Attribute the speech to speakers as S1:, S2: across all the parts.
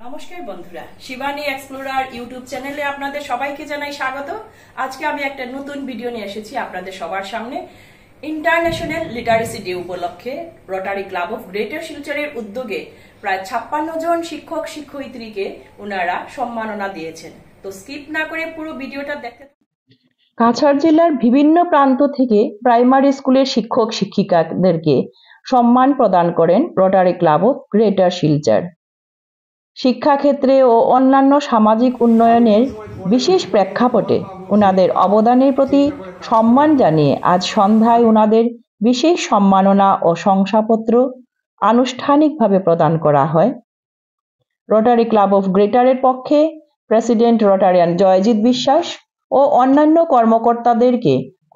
S1: নমস্কার বন্ধুরা, Shivani explorer YouTube চ্যানেলে আপনাদের সবাইকে জানাই স্বাগত। আজকে আমি একটা নতুন ভিডিও নিয়ে এসেছি আপনাদের সবার সামনে। ইন্টারন্যাশনাল লিটারেসি ডে উপলক্ষে রোটারি ক্লাব অফ গ্রেটার শিলচরের উদ্যোগে প্রায় 56 জন শিক্ষক শিক্ষয়িত্রীকে ওনারা সম্মাননা দিয়েছেন। তো স্কিপ না করে পুরো ভিডিওটা দেখতে।
S2: কাছাড় জেলার বিভিন্ন প্রান্ত থেকে প্রাইমারি স্কুলের শিক্ষক শিক্ষিকাদেরকে সম্মান প্রদান করেন rotary Club of greater Silchar. শিক্ষাক্ষেত্রে ও অন্যান্য সামাজিক উন্নয়নের বিশেষ প্রেক্ষাপটে ওনাদের অবদানের প্রতি সম্মান জানিয়ে আজ সন্ধ্যায় ওনাদের বিশেষ সম্মাননা ও শংসাপত্র আনুষ্ঠানিকভাবে প্রদান করা হয়। রোটারি ক্লাব অফ গ্রেটারের পক্ষে প্রেসিডেন্ট রোটারিয়ান জয়জিৎ বিশ্বাস ও অন্যান্য কর্মকর্তাদেরকে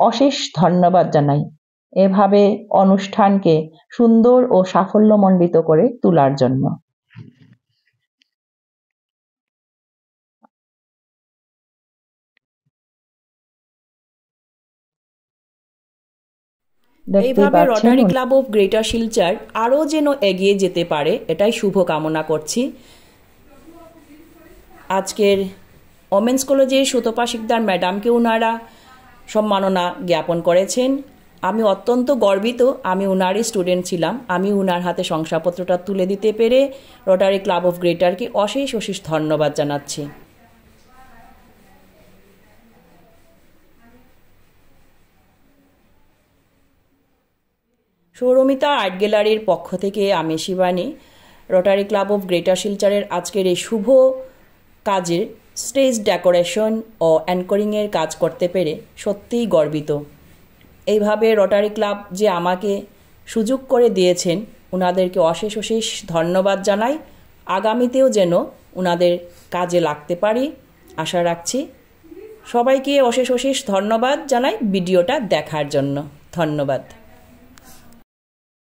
S2: অশেষ ধন্যবাদ জানাই এভাবে অনুষ্ঠানকে সুন্দর ও সাফল্যমণ্ডিত করে তোলার জন্য।
S1: এইভাবে rotary Club of greater Silchar আরও যেন এগিয়ে যেতে পারে, এটাই শুভ কামনা করছি। আজকের ওমেন্স কলেজের সুতপা শিকদার ম্যাডামকে ওনারা সম্মাননা জ্ঞাপন করেছেন। আমি অত্যন্ত গর্বিত, আমি ওনারই স্টুডেন্ট ছিলাম। আমি ওনার হাতে শংসাপত্রটা তুলে দিতে পেরে রোটারি ক্লাব অফ গ্রেটারকে অশেষ অশেষ ধন্যবাদ জানাচ্ছি। সৌরমিতা আর্ট গ্যালারির পক্ষ থেকে আমি Shivani Rotary Club of Greater শিলচরের আজকের এই শুভ কাজের স্টেজ ডেকোরেশন ও অ্যাঙ্করিংয়ের কাজ করতে পেরে সত্যিই গর্বিত। এইভাবে রোটারি ক্লাব যে আমাকে সুযোগ করে দিয়েছেন ওনাদেরকে অশেষ অশেষ ধন্যবাদ জানাই। আগামীতেও যেন ওনাদের কাজে লাগতে পারি আশা রাখছি। সবাইকে অশেষ অশেষ ধন্যবাদ জানাই ভিডিওটা দেখার জন্য। ধন্যবাদ।